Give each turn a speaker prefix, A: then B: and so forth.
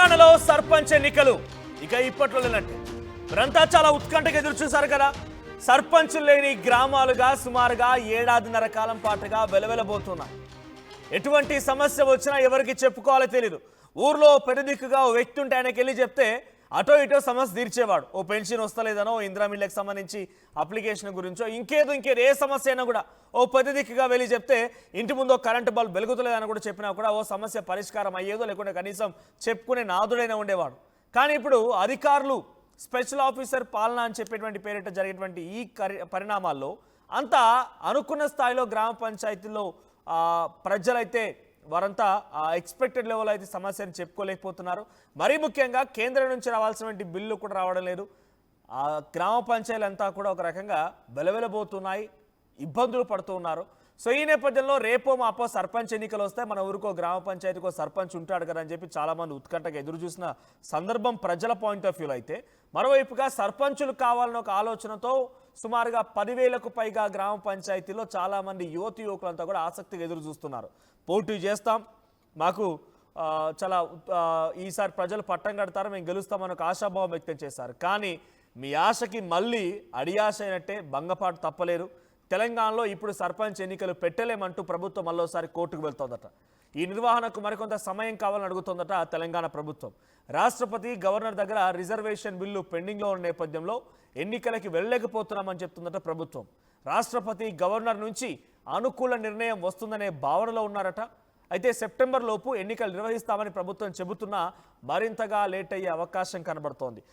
A: తెలంగాణలో సర్పంచ్ ఎన్నికలు ఇక ఇప్పట్లో లేనట్టే మీరంతా చాలా ఉత్కంఠగా ఎదురు చూశారు కదా. సర్పంచులు లేని గ్రామాలుగా సుమారుగా ఏడాదిన్నర కాలం పాటుగా వెలవెలబోతున్నాయి. ఎటువంటి సమస్య వచ్చినా ఎవరికి చెప్పుకోవాలో తెలియదు. ఊర్లో పెద్దదిక్కుగా ఓ వ్యక్తి ఉంటే ఆయనకి వెళ్ళి చెప్తే అటో ఇటో సమస్య తీర్చేవాడు. ఓ పెన్షన్ వస్తలేదనో, ఇందిరా మిల్లుకి సంబంధించి అప్లికేషన్ గురించో ఇంకేదో ఏ సమస్య అయినా కూడా ఓ పెద్దదిక్కుగా వెళ్ళి చెప్తే ఇంటి ముందు కరెంటు బల్బ్ వెలుగుతలేదని కూడా చెప్పినా కూడా ఓ సమస్య పరిష్కారం అయ్యేదో, లేకుంటే కనీసం చెప్పుకునే నాదుడైనా ఉండేవాడు. కానీ ఇప్పుడు అధికారులు స్పెషల్ ఆఫీసర్ పాలన అని చెప్పేటువంటి పేరిట జరిగేటువంటి ఈ పరిణామాల్లో అంతా అనుకున్న స్థాయిలో గ్రామ పంచాయతీల్లో ప్రజలైతే వారంతా ఎక్స్పెక్టెడ్ లెవెల్ అయితే సమస్యను చెప్పుకోలేకపోతున్నారు. మరీ ముఖ్యంగా కేంద్రం నుంచి రావాల్సినటువంటి బిల్లు కూడా రావడం లేదు. గ్రామ పంచాయతీలు అంతా కూడా ఒక రకంగా వెలవెలబోతున్నాయి, ఇబ్బందులు పడుతూ ఉన్నారు. సో ఈ నేపథ్యంలో రేపో మాపో సర్పంచ్ ఎన్నికలు వస్తే మన ఊరికో గ్రామ పంచాయతీకో సర్పంచ్ ఉంటాడు కదా అని చెప్పి చాలామంది ఉత్కంఠగా ఎదురు చూసిన సందర్భం ప్రజల పాయింట్ ఆఫ్ వ్యూలో అయితే, మరోవైపుగా సర్పంచులు కావాలన్న ఒక ఆలోచనతో సుమారుగా 10,000కు పైగా గ్రామ పంచాయతీలో చాలామంది యువకులంతా కూడా ఆసక్తిగా ఎదురు చూస్తున్నారు. పోటీ చేస్తాం, మాకు చాలా ఈసారి ప్రజలు పట్టం కడతారు, మేము గెలుస్తామని ఒక ఆశాభావం వ్యక్తం చేశారు. కానీ మీ ఆశకి మళ్ళీ అడియాశ అయినట్టే భంగపాటు తప్పలేరు. తెలంగాణలో ఇప్పుడు సర్పంచ్ ఎన్నికలు పెట్టలేమంటూ ప్రభుత్వం మరోసారి కోర్టుకు వెళ్తోందట. ఈ నిర్వహణకు మరికొంత సమయం కావాలని అడుగుతోందట తెలంగాణ ప్రభుత్వం. రాష్ట్రపతి గవర్నర్ దగ్గర రిజర్వేషన్ బిల్లు పెండింగ్లో ఉన్న నేపథ్యంలో ఎన్నికలకి వెళ్ళలేకపోతున్నామని చెప్తుందట ప్రభుత్వం. రాష్ట్రపతి గవర్నర్ నుంచి అనుకూల నిర్ణయం వస్తుందనే భావనలో ఉన్నారట. అయితే సెప్టెంబర్ లోపు ఎన్నికలు నిర్వహిస్తామని ప్రభుత్వం చెబుతున్నా మరింతగా లేట్ అయ్యే అవకాశం కనబడుతోంది.